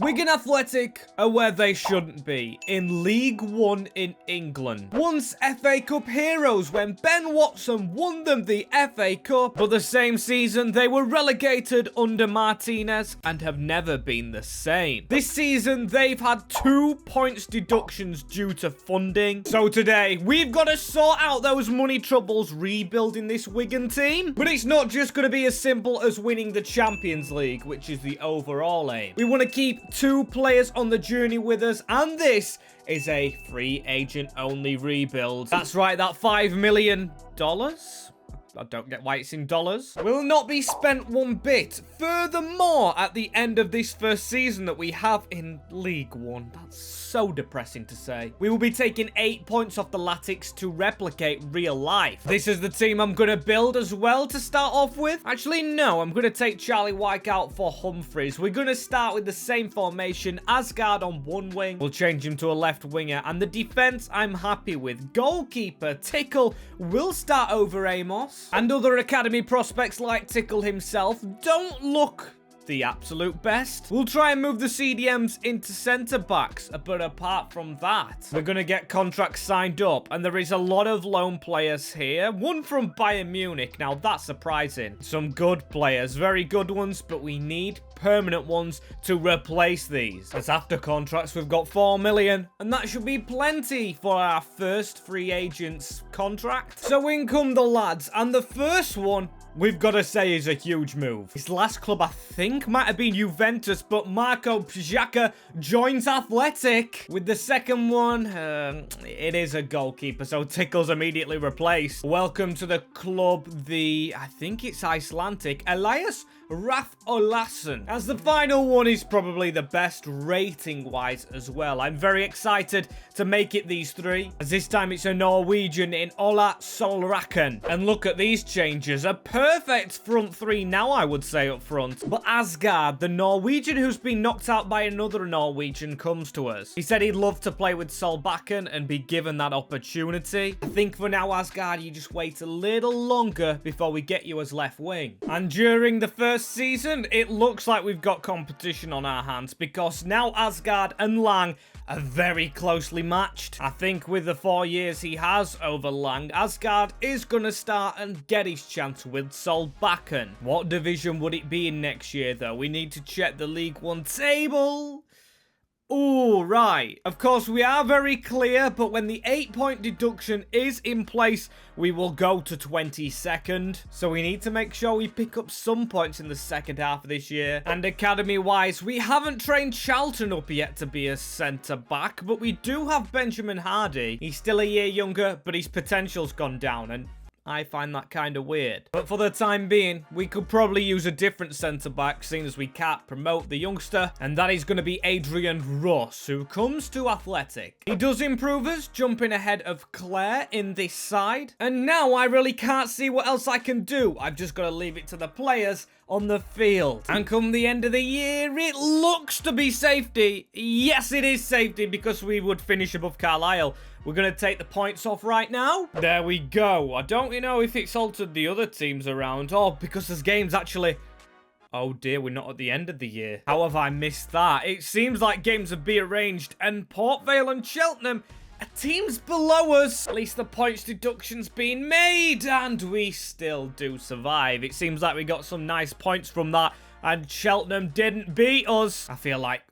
Wigan Athletic are where they shouldn't be, in League One in England. Once FA Cup heroes when Ben Watson won them the FA Cup, but the same season they were relegated under Martinez and have never been the same. This season they've had 2 points deductions due to funding. So today we've got to sort out those money troubles rebuilding this Wigan team. But it's not just going to be as simple as winning the Champions League, which is the overall aim. We want to keep 2 players on the journey with us, and this is a free agent only rebuild. That's right, that $5 million. I don't get why it's in dollars. Will not be spent one bit. Furthermore, at the end of this first season that we have in League One, that's so depressing to say, we will be taking 8 points off the Latics to replicate real life. This is the team I'm going to build as well to start off with. Actually, no, I'm going to take Charlie Wyke out for Humphreys. We're going to start with the same formation. Asgard on one wing. We'll change him to a left winger. And the defense I'm happy with. Goalkeeper Tickle will start over Amos. And other academy prospects like Tickle himself don't look the absolute best. We'll try and move the CDMs into centre-backs, but apart from that, we're going to get contracts signed up, and there is a lot of loan players here. One from Bayern Munich. Now, that's surprising. Some good players, very good ones, but we need permanent ones to replace these. As after contracts, we've got 4 million, and that should be plenty for our first free agents contract. So in come the lads, and the first one we've got to say is a huge move. His last club, I think, might have been Juventus, but Marco Pjaka joins Athletic. With the second one, it is a goalkeeper, so Tickle's immediately replaced. Welcome to the club, I think it's Icelandic, Elias Raf Olassen. As the final one is probably the best rating-wise as well. I'm very excited to make it these 3, as this time it's a Norwegian in Ola Solraken. And look at these changes. A perfect front 3 now, I would say, up front. But Asgard, the Norwegian who's been knocked out by another Norwegian, comes to us. He said he'd love to play with Solbakken and be given that opportunity. I think for now, Asgard, you just wait a little longer before we get you as left wing. And during the first season, it looks like we've got competition on our hands, because now Asgard and Lang are very closely matched. I think with the 4 years he has over Lang, Asgard is going to start and get his chance with Solbakken. What division would it be in next year, though? We need to check the League One table. Oh, right. Of course, we are very clear, but when the 8-point deduction is in place, we will go to 22nd. So we need to make sure we pick up some points in the second half of this year. And academy-wise, we haven't trained Charlton up yet to be a centre-back, but we do have Benjamin Hardy. He's still a year younger, but his potential's gone down, and I find that kind of weird. But for the time being, we could probably use a different centre-back, seeing as we can't promote the youngster, and that is going to be Adrian Ross, who comes to Athletic. He does improve us, jumping ahead of Claire in this side. And now I really can't see what else I can do. I've just got to leave it to the players on the field. And come the end of the year, it looks to be safety. Yes, it is safety, because we would finish above Carlisle. We're going to take the points off right now. There we go. I don't know if it's altered the other teams around. Oh, because there's games actually. Oh dear, we're not at the end of the year. How have I missed that? It seems like games have been arranged, and Port Vale and Cheltenham are teams below us. At least the points deduction's been made, and we still do survive. It seems like we got some nice points from that, and Cheltenham didn't beat us. I feel like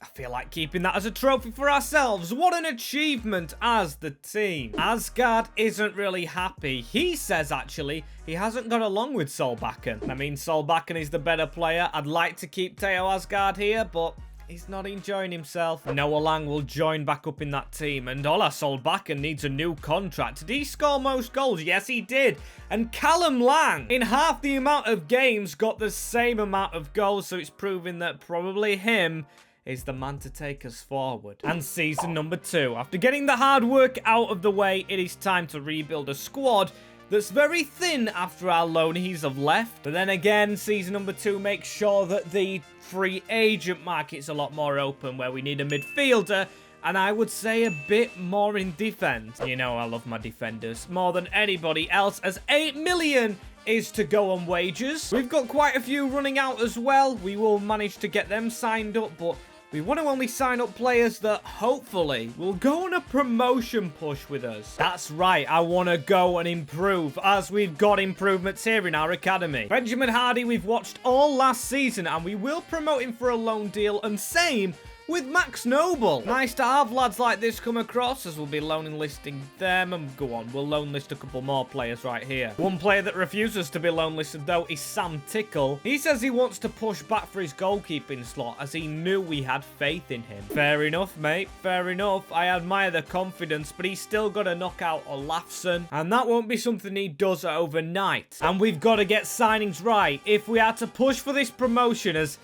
keeping that as a trophy for ourselves. What an achievement as the team. Asgard isn't really happy. He says, actually, he hasn't got along with Solbakken. I mean, Solbakken is the better player. I'd like to keep Theo Asgard here, but he's not enjoying himself. Noah Lang will join back up in that team. And Ola Solbakken needs a new contract. Did he score most goals? Yes, he did. And Callum Lang, in half the amount of games, got the same amount of goals. So it's proving that probably him is the man to take us forward. And season number 2. After getting the hard work out of the way, it is time to rebuild a squad that's very thin after our loanees have left. But then again, season number 2 makes sure that the free agent market's a lot more open, where we need a midfielder, and I would say a bit more in defense. You know, I love my defenders more than anybody else, as 8 million is to go on wages. We've got quite a few running out as well. We will manage to get them signed up, but We want to only sign up players that hopefully will go on a promotion push with us. That's right, I want to go and improve, as we've got improvements here in our academy. Benjamin Hardy we've watched all last season, and we will promote him for a loan deal, and same with Max Noble. Nice to have lads like this come across, as we'll be loan listing them, and go on, we'll loan list a couple more players right here. One player that refuses to be loan listed though is Sam Tickle. He says he wants to push back for his goalkeeping slot, as he knew we had faith in him. Fair enough, mate, fair enough. I admire the confidence, but he's still got to knock out Olafsson, and that won't be something he does overnight. And we've got to get signings right if we are to push for this promotion, as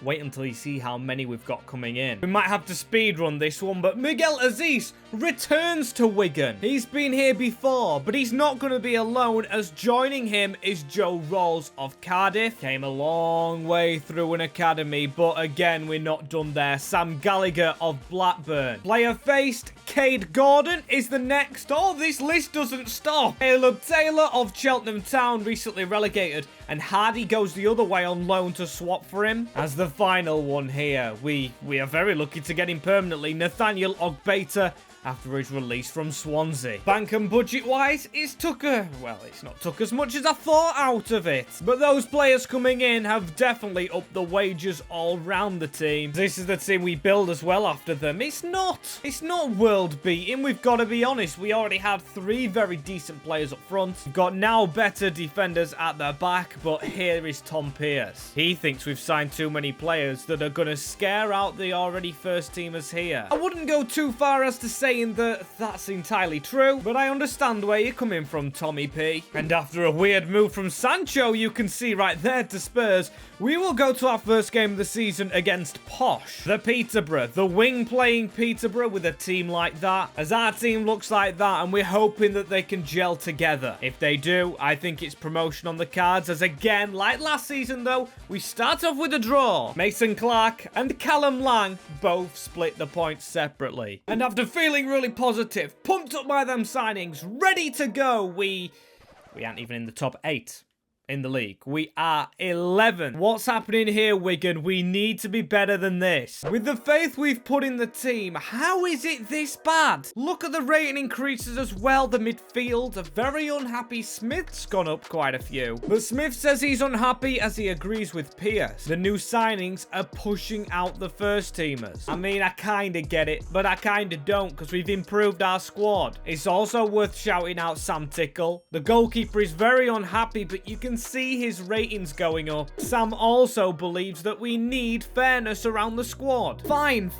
wait until you see how many we've got coming in. We might have to speedrun this one, but Miguel Aziz returns to Wigan. He's been here before, but he's not going to be alone, as joining him is Joe Rawls of Cardiff. Came a long way through an academy, but again, we're not done there. Sam Gallagher of Blackburn. Player faced, Cade Gordon is the next. Oh, this list doesn't stop. Caleb Taylor of Cheltenham Town, recently relegated, and Hardy goes the other way on loan to swap for him. As the final one here, we are very lucky to get him permanently, Nathaniel Ogbeta, after his release from Swansea. Bank and budget-wise, it's not took as much as I thought out of it. But those players coming in have definitely upped the wages all round the team. This is the team we build as well after them. It's not world beating, we've got to be honest. We already had 3 very decent players up front. We've got now better defenders at the back, but here is Tom Pearce. He thinks we've signed too many players that are going to scare out the already first teamers here. I wouldn't go too far as to say that that's entirely true, but I understand where you're coming from, Tommy P. And after a weird move from Sancho, you can see right there to Spurs, we will go to our first game of the season against Posh, the Peterborough, the wing playing Peterborough with a team like that, as our team looks like that, and we're hoping that they can gel together. If they do, I think it's promotion on the cards, as again, like last season though, we start off with a draw. Mason Clark and Callum Lang both split the points separately. And after feeling really positive, pumped up by them signings, ready to go, we aren't even in the top 8 in the league. We are 11th. What's happening here, Wigan? We need to be better than this. With the faith we've put in the team, how is it this bad? Look at the rating increases as well. The midfield, a very unhappy Smith's gone up quite a few. But Smith says he's unhappy as he agrees with Pierce. The new signings are pushing out the first teamers. I mean, I kind of get it, but I kind of don't, because we've improved our squad. It's also worth shouting out Sam Tickle. The goalkeeper is very unhappy, but you can see his ratings going up. Sam also believes that we need fairness around the squad. Fine,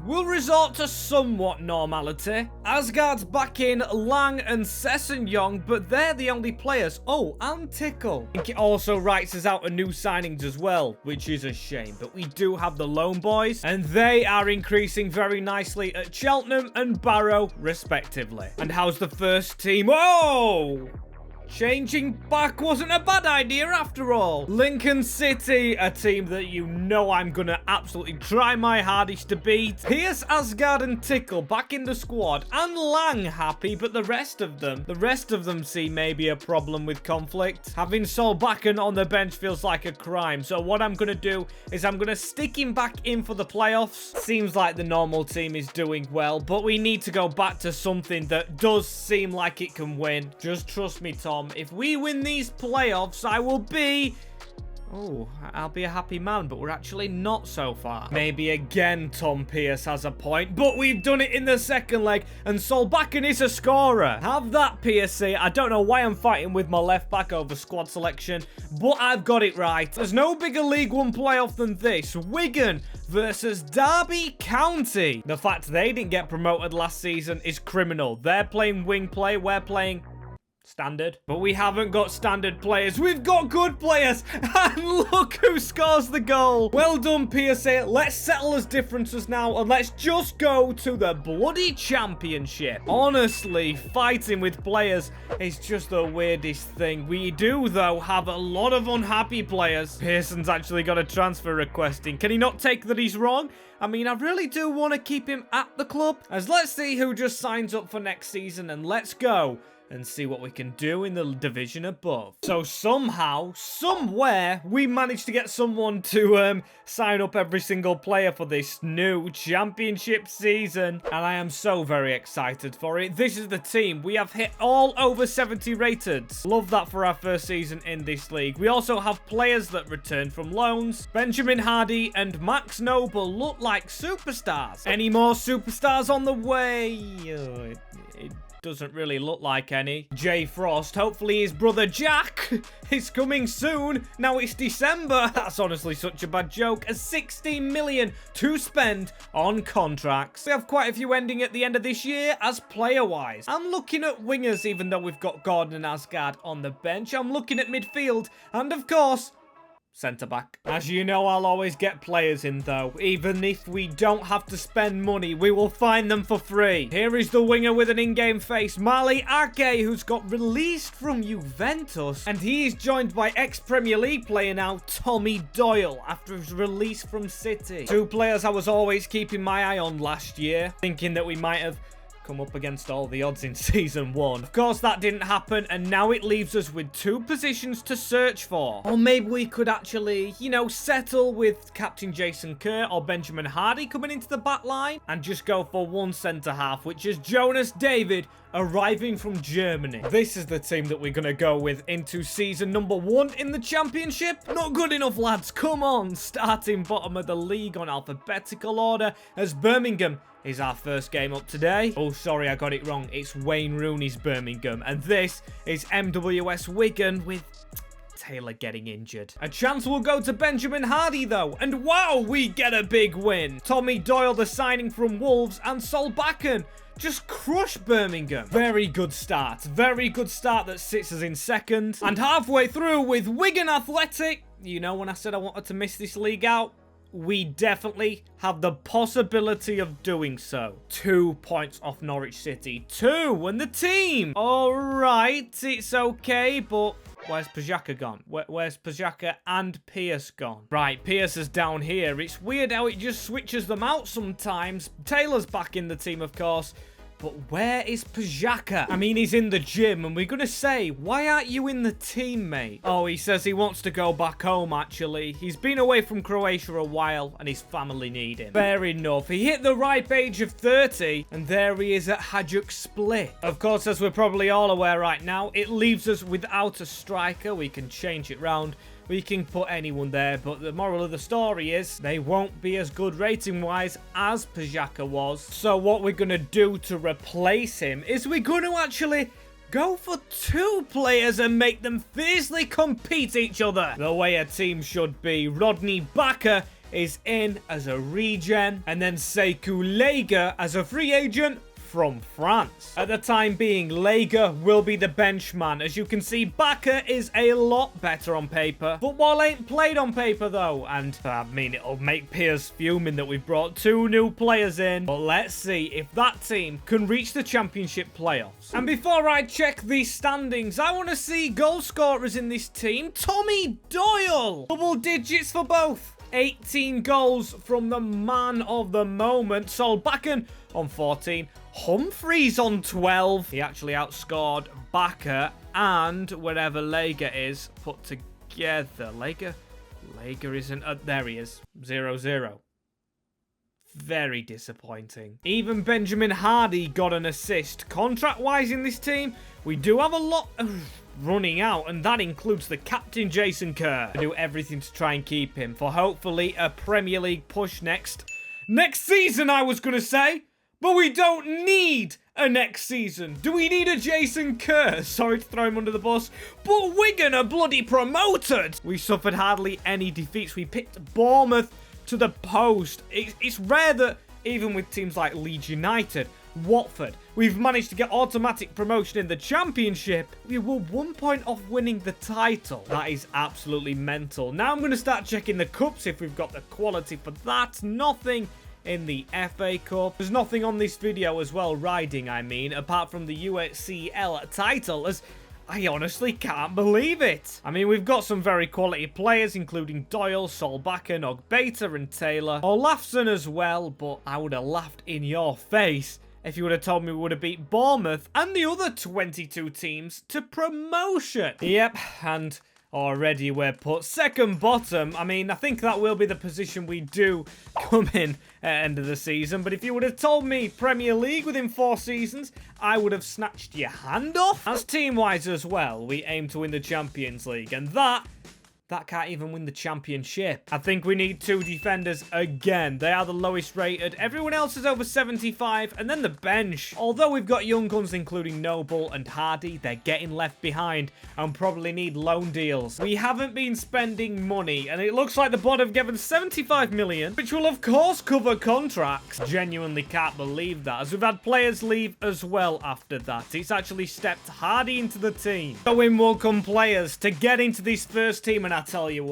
we'll resort to somewhat normality. Asgard's back in, Lang and Sessegnon, but they're the only players. Oh, and Tickle. I think it also writes us out a new signings as well, which is a shame, but we do have the loan boys, and they are increasing very nicely at Cheltenham and Barrow, respectively. And how's the first team? Whoa! Changing back wasn't a bad idea after all. Lincoln City, a team that you know I'm gonna absolutely try my hardest to beat. Pierce, Asgard and Tickle back in the squad, and Lang happy, but the rest of them see maybe a problem with conflict. Having Solbakken on the bench feels like a crime, so what I'm gonna do is I'm gonna stick him back in for the playoffs. Seems like the normal team is doing well, but we need to go back to something that does seem like it can win. Just trust me, Tom. If we win these playoffs, I will be... oh, I'll be a happy man, but we're actually not so far. Maybe again Tom Pearce has a point, but we've done it in the second leg, and Solbakken is a scorer. Have that, Piercy. I don't know why I'm fighting with my left back over squad selection, but I've got it right. There's no bigger League One playoff than this. Wigan versus Derby County. The fact they didn't get promoted last season is criminal. They're playing wing play, we're playing standard. But we haven't got standard players. We've got good players. And look who scores the goal. Well done, PSA. Let's settle those differences now, and let's just go to the bloody championship. Honestly, fighting with players is just the weirdest thing. We do, though, have a lot of unhappy players. Pearson's actually got a transfer request in. Can he not take that he's wrong? I mean, I really do want to keep him at the club. As let's see who just signs up for next season, and let's go and see what we can do in the division above. So somehow, somewhere, we managed to get someone to sign up every single player for this new championship season. And I am so very excited for it. This is the team. We have hit all over 70 rated. Love that for our first season in this league. We also have players that return from loans. Benjamin Hardy and Max Noble look like superstars. Any more superstars on the way? It doesn't really look like any. Jay Frost, hopefully his brother Jack is coming soon. Now it's December. That's honestly such a bad joke. A 16 million to spend on contracts. We have quite a few ending at the end of this year as player-wise. I'm looking at wingers even though we've got Gordon and Asgard on the bench. I'm looking at midfield and of course, centre-back. As you know, I'll always get players in, though. Even if we don't have to spend money, we will find them for free. Here is the winger with an in-game face, Mali Ake, who's got released from Juventus. And he is joined by ex-Premier League player now, Tommy Doyle, after his release from City. Two players I was always keeping my eye on last year, thinking that we might have come up against all the odds in season 1. Of course, that didn't happen, and now it leaves us with 2 positions to search for. Or maybe we could actually, you know, settle with Captain Jason Kerr or Benjamin Hardy coming into the back line and just go for one centre-half, which is Jonas David, arriving from Germany. This is the team that we're going to go with into season number 1 in the championship. Not good enough, lads. Come on. Starting bottom of the league on alphabetical order as Birmingham is our first game up today. Oh, sorry, I got it wrong. It's Wayne Rooney's Birmingham. And this is MWS Wigan with Taylor getting injured. A chance will go to Benjamin Hardy, though. And wow, we get a big win. Tommy Doyle, the signing from Wolves, and Solbakken just crush Birmingham. Very good start. Very good start that sits us in second. And halfway through with Wigan Athletic. You know when I said I wanted to miss this league out? We definitely have the possibility of doing so. 2 points off Norwich City. 2 and the team. All right, it's okay, but where's Pajaka gone? Where's Pajaka and Pierce gone? Right, Pierce is down here. It's weird how it just switches them out sometimes. Taylor's back in the team, of course. But where is Pajaka? I mean, he's in the gym, and we're going to say, why aren't you in the team, mate? Oh, he says he wants to go back home, actually. He's been away from Croatia a while, and his family need him. Fair enough. He hit the ripe age of 30, and there he is at Hajduk Split. Of course, as we're probably all aware right now, it leaves us without a striker. We can change it round. We can put anyone there, but the moral of the story is they won't be as good rating-wise as Pajaka was. So what we're going to do to replace him is we're going to actually go for 2 players and make them fiercely compete each other. The way a team should be. Rodney Bakker is in as a regen, and then Sekou Lega as a free agent from France. At the time being, Lega will be the bench man. As you can see, Bakker is a lot better on paper. Football ain't played on paper, though. And, I mean, it'll make Piers fuming that we've brought 2 new players in. But let's see if that team can reach the championship playoffs. And before I check these standings, I want to see goal scorers in this team. Tommy Doyle! Double digits for both. 18 goals from the man of the moment. Solbakken on 14. Humphreys on 12. He actually outscored Bakker and wherever Lega is put together. Lega isn't... there he is. 0-0. Very disappointing. Even Benjamin Hardy got an assist. Contract-wise in this team, we do have a lot of running out, and that includes the captain, Jason Kerr. I do everything to try and keep him for hopefully a Premier League push next season, I was going to say. But we don't need a next season. Do we need a Jason Kerr? Sorry to throw him under the bus, but Wigan are bloody promoted. We suffered hardly any defeats. We picked Bournemouth to the post. It's rare that even with teams like Leeds United, Watford, we've managed to get automatic promotion in the championship. We were 1 point off winning the title. That is absolutely mental. Now I'm going to start checking the cups if we've got the quality for that. Nothing in the FA Cup. There's nothing on this video as well, riding I mean, apart from the UCL title, as I honestly can't believe it. I mean, we've got some very quality players, including Doyle, Solbakken, Ogbeta and Taylor. Olafsson as well, but I would have laughed in your face if you would have told me we would have beat Bournemouth and the other 22 teams to promotion. Yep, and already we're put second bottom. I mean, I think that will be the position we do come in at end of the season. But if you would have told me Premier League within 4 seasons, I would have snatched your hand off. As team-wise as well, we aim to win the Champions League. And that can't even win the championship. I think we need 2 defenders again. They are the lowest rated. Everyone else is over 75. And then the bench. Although we've got young guns including Noble and Hardy, they're getting left behind and probably need loan deals. We haven't been spending money, and it looks like the board have given 75 million, which will of course cover contracts. Genuinely can't believe that, as we've had players leave as well after that. It's actually stepped Hardy into the team. So in will come players to get into this first team, and I tell you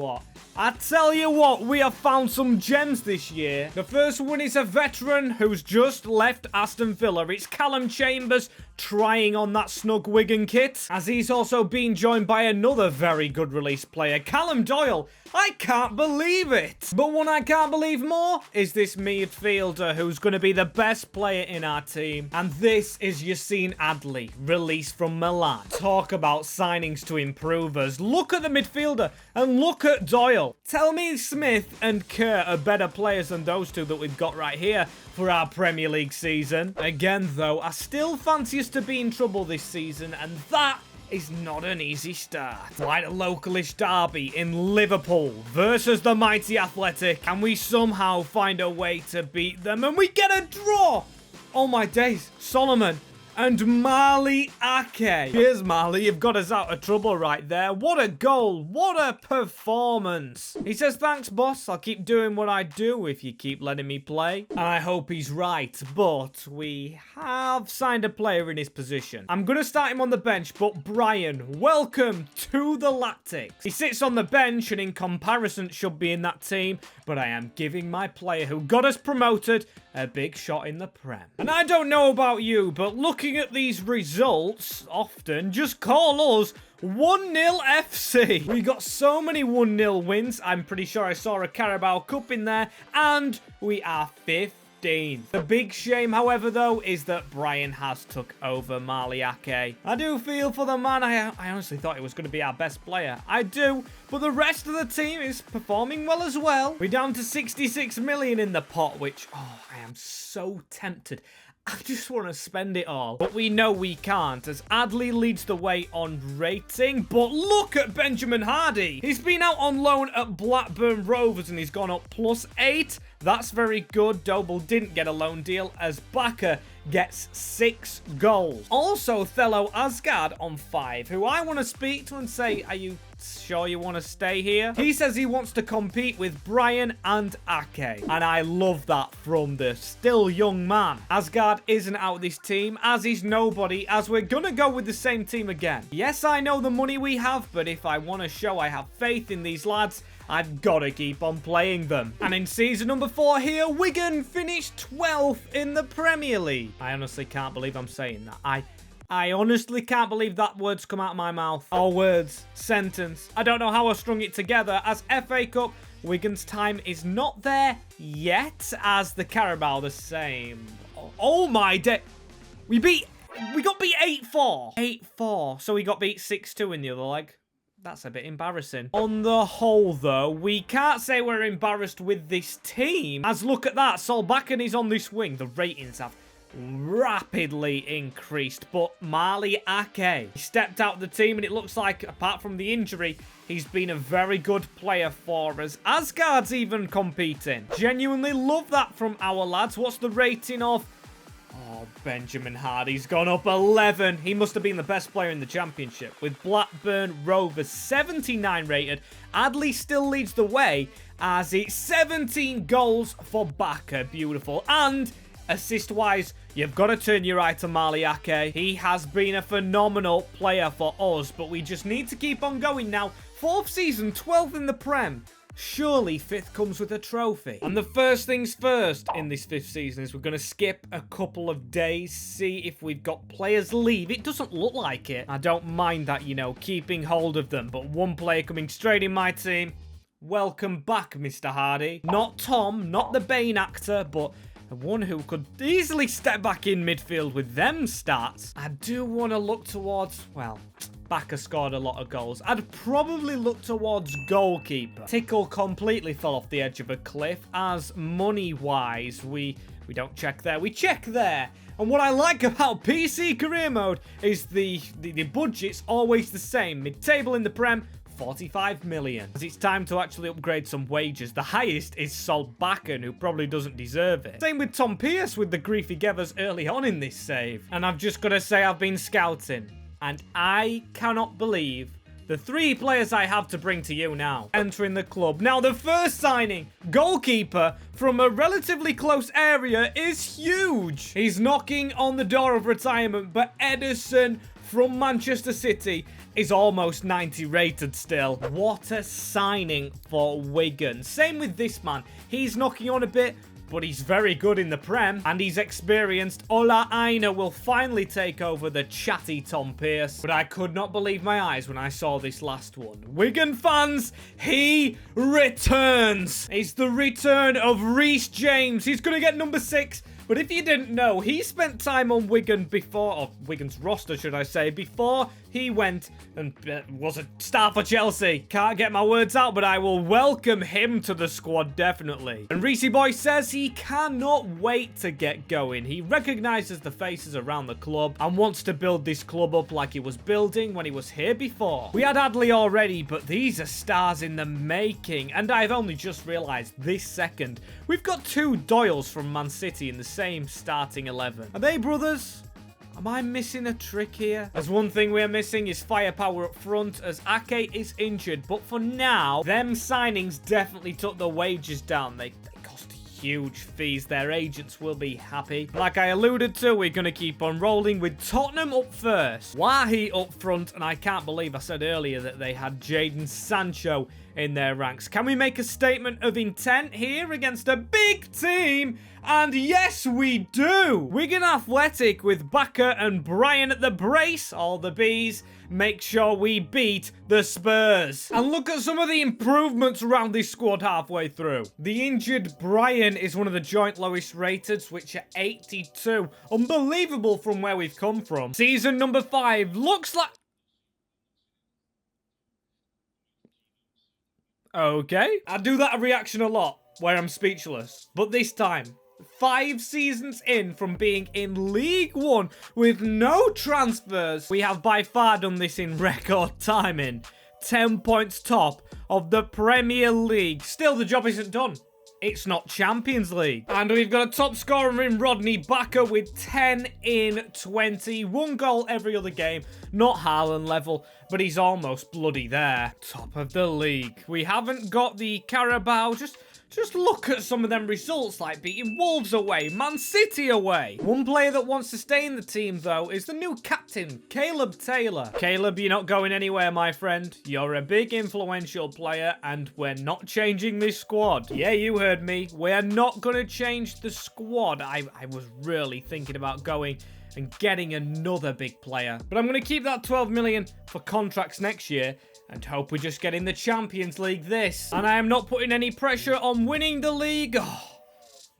what, we have found some gems this year. The first one is a veteran who's just left Aston Villa. It's Callum Chambers trying on that snug Wigan kit, as he's also been joined by another very good release player, Callum Doyle. I can't believe it. But one I can't believe more is this midfielder who's going to be the best player in our team. And this is Yassine Adli, released from Milan. Talk about signings to improve us. Look at the midfielder and look at Doyle. Tell me Smith and Kerr are better players than those two that we've got right here for our Premier League season. Again, though, I still fancy us to be in trouble this season, and that is not an easy start. Quite a localish derby in Liverpool versus the mighty Athletic, and we somehow find a way to beat them, and we get a draw. Oh my days, Solomon and Marley Ake. Cheers, Marley. You've got us out of trouble right there. What a goal. What a performance. He says, thanks, boss. I'll keep doing what I do if you keep letting me play. And I hope he's right. But we have signed a player in his position. I'm going to start him on the bench. But Brian, welcome to the Lactics. He sits on the bench and in comparison should be in that team. But I am giving my player who got us promoted a big shot in the Prem. And I don't know about you, but looking at these results, often just call us 1-0 FC. We got so many 1-0 wins. I'm pretty sure I saw a Carabao Cup in there. And we are 5th. The big shame, however, though, is that Brian has took over Marley Ake. I do feel for the man. I honestly thought he was going to be our best player. I do, but the rest of the team is performing well as well. We're down to 66 million in the pot, which, oh, I am so tempted. I just want to spend it all. But we know we can't, as Adley leads the way on rating. But look at Benjamin Hardy. He's been out on loan at Blackburn Rovers and he's gone up +8. That's very good. Doble didn't get a loan deal as Bakker gets 6 goals. Also, Thello Asgard on 5, who I want to speak to and say, are you sure you want to stay here? He says he wants to compete with Brian and Ake, and I love that from the still young man. Asgard isn't out of this team, as is nobody, as we're gonna go with the same team again. Yes, I know the money we have, but if I want to show I have faith in these lads, I've got to keep on playing them. And in season number 4 here, Wigan finished 12th in the Premier League. I honestly can't believe I'm saying that. I honestly can't believe that word's come out of my mouth. Or words, sentence. I don't know how I strung it together. As FA Cup, Wigan's time is not there yet, as the Carabao the same. Oh my day. We got beat 8-4. 8-4. So we got beat 6-2 in the other leg. That's a bit embarrassing. On the whole, though, we can't say we're embarrassed with this team. As look at that, Solbakken is on this wing. The ratings have rapidly increased. But Marley Ake stepped out of the team, and it looks like, apart from the injury, he's been a very good player for us. Asgard's even competing. Genuinely love that from our lads. What's the rating of? Oh, Benjamin Hardy's gone up 11. He must have been the best player in the championship. With Blackburn Rovers 79 rated, Adley still leads the way as it's 17 goals for Bakker. Beautiful. And assist-wise, you've got to turn your eye to Marley Ake. He has been a phenomenal player for us, but we just need to keep on going now. 4th season, 12th in the Prem. Surely 5th comes with a trophy. And the first things first in this 5th season is we're going to skip a couple of days, see if we've got players leave. It doesn't look like it. I don't mind that, you know, keeping hold of them. But one player coming straight in my team. Welcome back, Mr. Hardy. Not Tom, not the Bane actor, but The one who could easily step back in midfield with them stats. I do want to look towards, well, Baka scored a lot of goals. I'd probably look towards goalkeeper. Tickle completely fell off the edge of a cliff, as money-wise, we don't check there. We check there. And what I like about PC career mode is the budget's always the same. Mid-table in the Prem, 45 million. As it's time to actually upgrade some wages. The highest is Sol Bakken, who probably doesn't deserve it. Same with Tom Pierce with the grief he gave us early on in this save. And I've just got to say I've been scouting. And I cannot believe the 3 players I have to bring to you now entering the club. Now, the first signing, goalkeeper from a relatively close area, is huge. He's knocking on the door of retirement, but Ederson from Manchester City is almost 90 rated still. What a signing for Wigan. Same with this man. He's knocking on a bit, but he's very good in the Prem, and he's experienced. Ola Aina will finally take over the chatty Tom Pierce. But I could not believe my eyes when I saw this last one. Wigan fans, he returns. It's the return of Reece James. He's going to get number 6. But if you didn't know, he spent time on Wigan before, or Wigan's roster, should I say, before he went and was a star for Chelsea. Can't get my words out, but I will welcome him to the squad, definitely. And Reece Boy says he cannot wait to get going. He recognises the faces around the club and wants to build this club up like he was building when he was here before. We had Adley already, but these are stars in the making. And I've only just realised this second, we've got 2 Doyles from Man City in the same starting 11. Are they brothers? Am I missing a trick here? As one thing we're missing is firepower up front, as Ake is injured. But for now, them signings definitely took the wages down. They cost huge fees. Their agents will be happy. Like I alluded to, we're going to keep on rolling with Tottenham up first. Wahi up front, and I can't believe I said earlier that they had Jadon Sancho in their ranks. Can we make a statement of intent here against a big team? And yes, we do. Wigan Athletic with Baka and Brian at the brace. All the bees. Make sure we beat the Spurs. And look at some of the improvements around this squad halfway through. The injured Brian is one of the joint lowest rated, which are 82. Unbelievable from where we've come from. Season number 5 looks like... Okay. I do that reaction a lot, where I'm speechless. But this time, 5 seasons in from being in League One with no transfers, we have by far done this in record timing. 10 points top of the Premier League. Still, the job isn't done. It's not Champions League. And we've got a top scorer in Rodney Baka with 10 in 20. 1 goal every other game. Not Haaland level, but he's almost bloody there. Top of the league. We haven't got the Carabao. Just look at some of them results, like beating Wolves away, Man City away. One player that wants to stay in the team, though, is the new captain, Caleb Taylor. Caleb, you're not going anywhere, my friend. You're a big, influential player, and we're not changing this squad. Yeah, you heard me. We're not going to change the squad. I was really thinking about going and getting another big player. But I'm going to keep that 12 million for contracts next year and hope we just get in the Champions League this. And I am not putting any pressure on winning the league.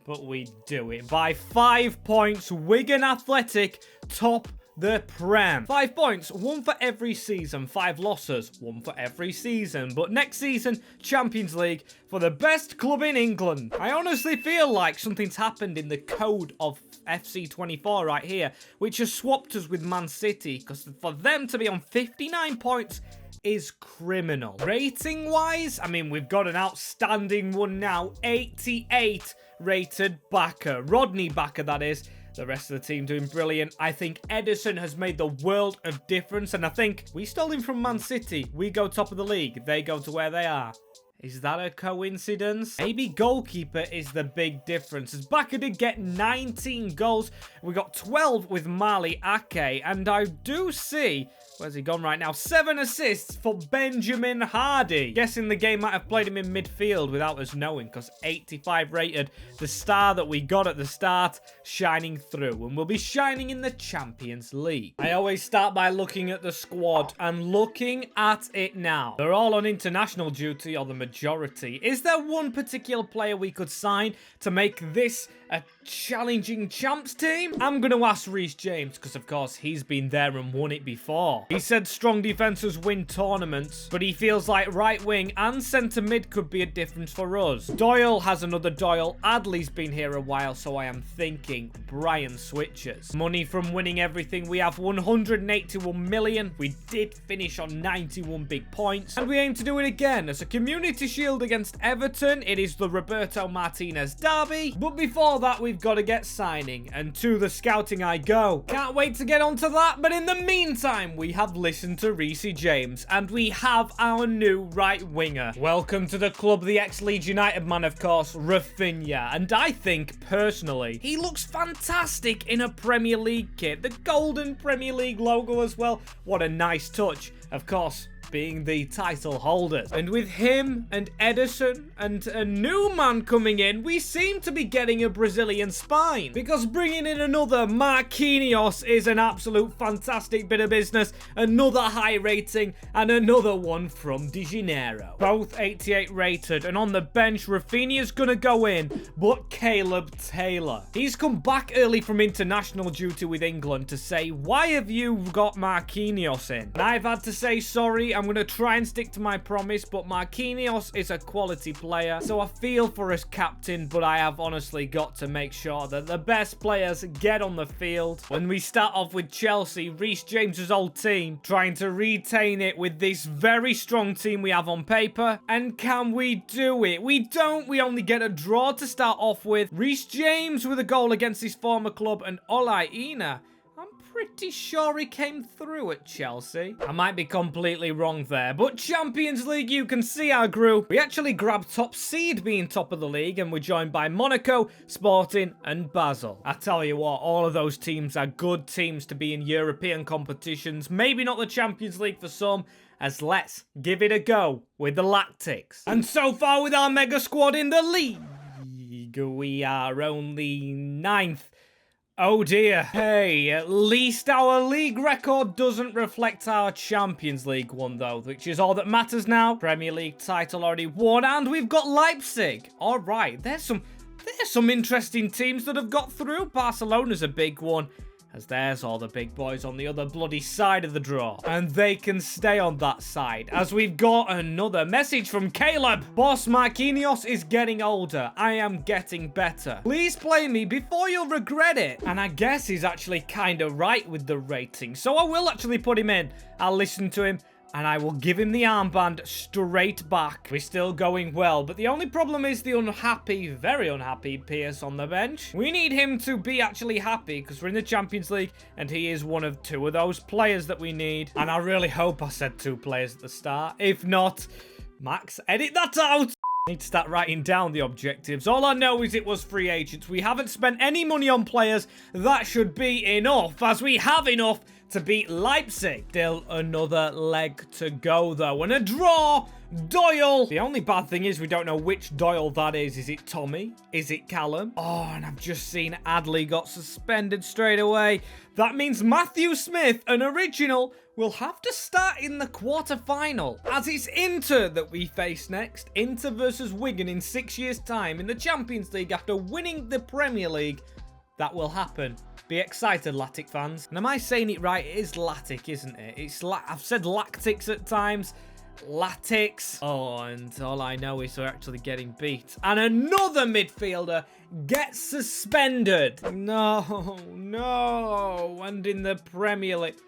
But we do it. By 5 points, Wigan Athletic top the Prem. 5 points, 1 for every season. 5 losses, 1 for every season. But next season, Champions League for the best club in England. I honestly feel like something's happened in the code of FC24 right here, which has swapped us with Man City, because for them to be on 59 points is criminal. Rating-wise, I mean, we've got an outstanding one now. 88 rated Baka. Rodney Baka, that is. The rest of the team doing brilliant. I think Ederson has made the world of difference, and I think we stole him from Man City. We go top of the league. They go to where they are. Is that a coincidence? Maybe goalkeeper is the big difference, as Baka did get 19 goals. We got 12 with Mali Ake, and I do see... Where's he gone right now? 7 assists for Benjamin Hardy. Guessing the game might have played him in midfield without us knowing, because 85 rated, the star that we got at the start, shining through. And we'll be shining in the Champions League. I always start by looking at the squad and looking at it now. They're all on international duty, or the majority. Is there one particular player we could sign to make this a challenging champs team? I'm going to ask Reece James because, of course, he's been there and won it before. He said strong defenses win tournaments, but he feels like right wing and centre mid could be a difference for us. Doyle has another Doyle. Adley's been here a while, so I am thinking Brian switches. Money from winning everything. We have 181 million. We did finish on 91 big points, and we aim to do it again as a community shield against Everton. It is the Roberto Martinez derby, but before that, we've got to get signing, and to the scouting I go. Can't wait to get onto that, but in the meantime, we have listened to Reece James, and we have our new right winger. Welcome to the club, the ex-Leeds United man, of course, Rafinha, and I think, personally, he looks fantastic in a Premier League kit. The golden Premier League logo as well. What a nice touch. Of course, being the title holders. And with him and Edison and a new man coming in, we seem to be getting a Brazilian spine. Because bringing in another Marquinhos is an absolute fantastic bit of business. Another high rating and another one from De Janeiro. Both 88 rated, and on the bench, Rafinha's gonna go in, but Caleb Taylor. He's come back early from international duty with England to say, why have you got Marquinhos in? And I've had to say sorry. I'm going to try and stick to my promise, but Marquinhos is a quality player, so I feel for his captain, but I have honestly got to make sure that the best players get on the field. When we start off with Chelsea, Reece James's old team, trying to retain it with this very strong team we have on paper, and can we do it? We don't. We only get a draw to start off with. Reece James with a goal against his former club, and Olaina, pretty sure he came through at Chelsea. I might be completely wrong there, but Champions League, you can see our group. We actually grabbed top seed being top of the league, and we're joined by Monaco, Sporting, and Basel. I tell you what, all of those teams are good teams to be in European competitions. Maybe not the Champions League for some, as let's give it a go with the Lactics. And so far with our mega squad in the league, we are only 9th. Oh dear. Hey, at least our league record doesn't reflect our Champions League one though, which is all that matters now. Premier League title already won, and we've got Leipzig. All right, there's some interesting teams that have got through. Barcelona's a big one, as there's all the big boys on the other bloody side of the draw. And they can stay on that side, as we've got another message from Caleb. Boss Marquinhos is getting older. I am getting better. Please play me before you'll regret it. And I guess he's actually kind of right with the rating, so I will actually put him in. I'll listen to him, and I will give him the armband straight back. We're still going well, but the only problem is the unhappy, very unhappy Pierce on the bench. We need him to be actually happy because we're in the Champions League, and he is one of 2 of those players that we need. And I really hope I said 2 players at the start. If not, Max, edit that out. I need to start writing down the objectives. All I know is it was free agents. We haven't spent any money on players. That should be enough, as we have enough to beat Leipzig. Still another leg to go, though. And a draw. Doyle. The only bad thing is we don't know which Doyle that is. Is it Tommy? Is it Callum? Oh, and I've just seen Adley got suspended straight away. That means Matthew Smith, an original, will have to start in the quarter-final, as it's Inter that we face next. Inter versus Wigan in 6 years' time in the Champions League after winning the Premier League. That will happen. Be excited, Lazetic fans. And am I saying it right? It is Lazetic, isn't it? I've said Lactics at times. Latics. Oh, and all I know is we're actually getting beat. And another midfielder gets suspended. No. And in the Premier League.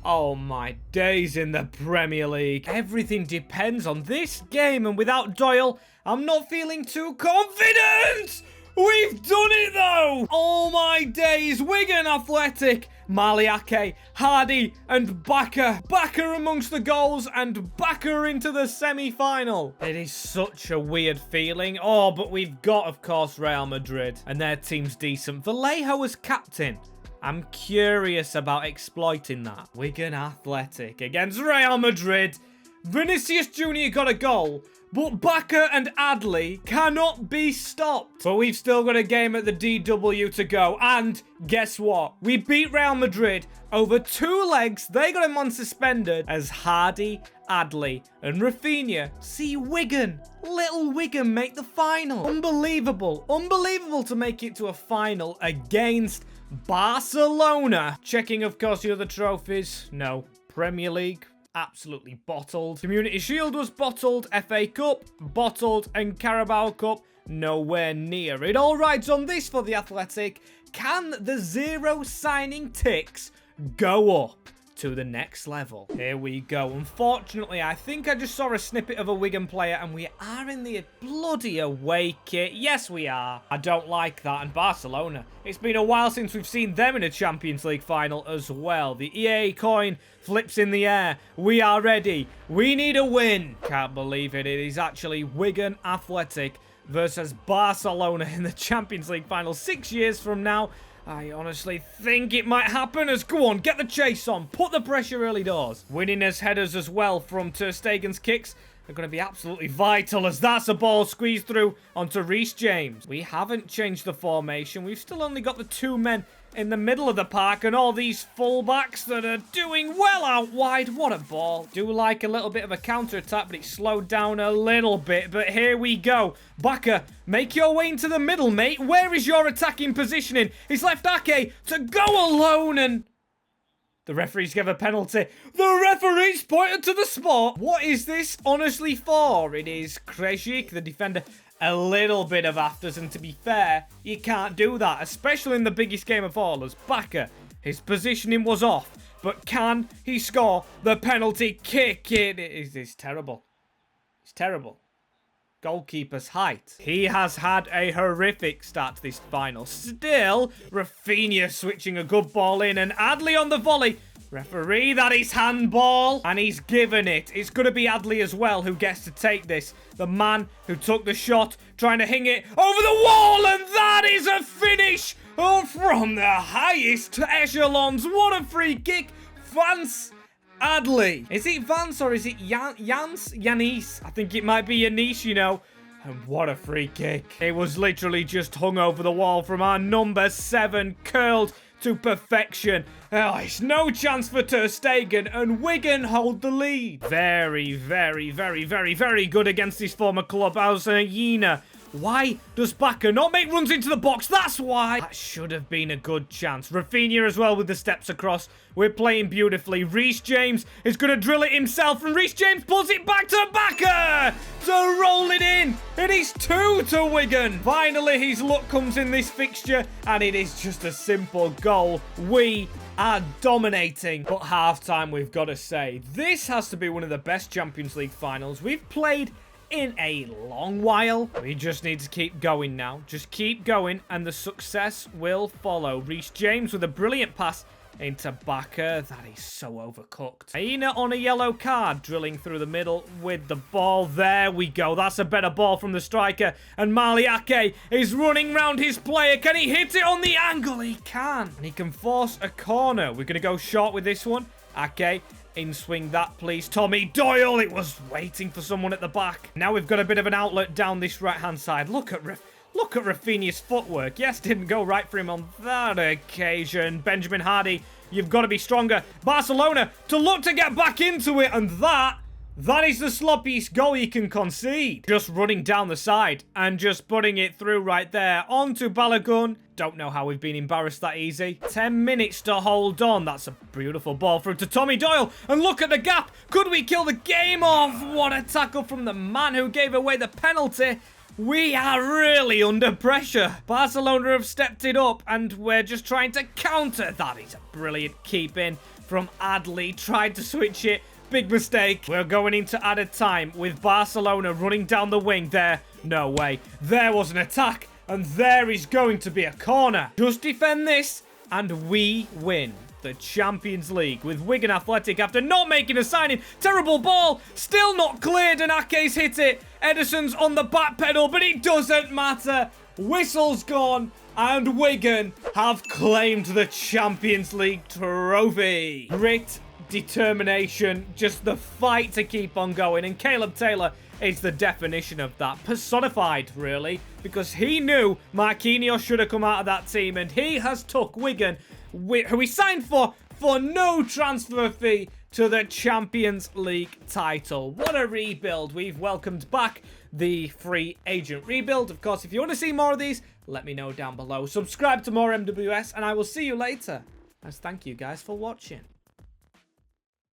Oh my days, in the Premier League. Everything depends on this game, and without Doyle, I'm not feeling too confident. We've done it though! Oh my days, Wigan Athletic, Maliake, Hardy, and Bakker. Bakker amongst the goals, and Bakker into the semi-final. It is such a weird feeling. Oh, but we've got, of course, Real Madrid, and their team's decent. Vallejo as captain. I'm curious about exploiting that. Wigan Athletic against Real Madrid. Vinicius Jr. got a goal, but Bakker and Adley cannot be stopped. But we've still got a game at the DW to go. And guess what? We beat Real Madrid over 2 legs. They got him on suspended as Hardy Adli, and Rafinha see Wigan, little Wigan, make the final. Unbelievable. Unbelievable to make it to a final against Barcelona. Checking, of course, the other trophies. No. Premier League, absolutely bottled. Community Shield was bottled. FA Cup, bottled. And Carabao Cup, nowhere near. It all rides on this for the Athletic. Can the 0 signing ticks go up to the next level? Here we go. Unfortunately, I think I just saw a snippet of a Wigan player, and we are in the bloody away kit. Yes, we are. I don't like that. And Barcelona, it's been a while since we've seen them in a Champions League final as well. The EA coin flips in the air. We are ready. We need a win. Can't believe it. It is actually Wigan Athletic versus Barcelona in the Champions League final 6 years from now. I honestly think it might happen. As go on, get the chase on, put the pressure early doors. Winning as headers as well from Ter Stegen's kicks are going to be absolutely vital, as that's a ball squeezed through onto Reece James. We haven't changed the formation. We've still only got the 2 men in the middle of the park and all these fullbacks that are doing well out wide. What a ball. Do like a little bit of a counter-attack, but it's slowed down a little bit. But here we go. Baka, make your way into the middle, mate. Where is your attacking positioning? He's left Ake to go alone, and the referees give a penalty. The referees pointed to the spot. What is this honestly for? It is Krejcik, the defender. A little bit of afters, and to be fair, you can't do that, especially in the biggest game of all, as Baka. His positioning was off, but can he score the penalty kick? It is terrible. It's terrible. Goalkeeper's height. He has had a horrific start to this final. Still, Rafinha switching a good ball in, and Adli on the volley. Referee, that is handball, and he's given it. It's going to be Adli as well who gets to take this. The man who took the shot, trying to hing it over the wall, and that is a finish from the highest echelons. What a free kick. Vance Adli. Is it Vance or is it Yanis? I think it might be Yanis, you know. And what a free kick. It was literally just hung over the wall from our number 7, curled to perfection. Oh, it's no chance for Ter Stegen, and Wigan hold the lead. Very, very, very, very, very good against his former club, Alson. Why does Baka not make runs into the box? That's why. That should have been a good chance. Rafinha as well with the steps across. We're playing beautifully. Reece James is going to drill it himself, and Reece James pulls it back to Baka to roll it in. It is 2 to Wigan. Finally, his luck comes in this fixture, and it is just a simple goal. We are dominating. But halftime, we've got to say, this has to be one of the best Champions League finals we've played in a long while. We just need to keep going now. Just keep going, and the success will follow. Reece James with a brilliant pass into Baka. That is so overcooked. Aina on a yellow card, drilling through the middle with the ball. There we go. That's a better ball from the striker. And Mali Ake is running round his player. Can he hit it on the angle? He can. And he can force a corner. We're going to go short with this one. Ake, in swing that, please. Tommy Doyle. It was waiting for someone at the back. Now we've got a bit of an outlet down this right-hand side. Look at Rafinha's footwork. Yes, didn't go right for him on that occasion. Benjamin Hardy, you've got to be stronger. Barcelona to look to get back into it, and that is the sloppiest goal you can concede. Just running down the side and just putting it through right there onto Balogun. Don't know how we've been embarrassed that easy. 10 minutes to hold on. That's a beautiful ball through to Tommy Doyle. And look at the gap. Could we kill the game off? What a tackle from the man who gave away the penalty. We are really under pressure. Barcelona have stepped it up, and we're just trying to counter. That is a brilliant keep in from Adli. Tried to switch it. Big mistake. We're going into added time with Barcelona running down the wing there. No way. There was an attack, and there is going to be a corner. Just defend this, and we win the Champions League with Wigan Athletic after not making a signing. Terrible ball, still not cleared, and Ake's hit it. Edison's on the back pedal, but it doesn't matter. Whistle's gone, and Wigan have claimed the Champions League trophy. Grit, determination, just the fight to keep on going, and Caleb Taylor is the definition of that. Personified, really, because he knew Marquinhos should have come out of that team, and he has took Wigan, who he signed for no transfer fee, to the Champions League title. What a rebuild. We've welcomed back the free agent rebuild. Of course, if you want to see more of these, let me know down below. Subscribe to more MWS, and I will see you later. As thank you guys for watching.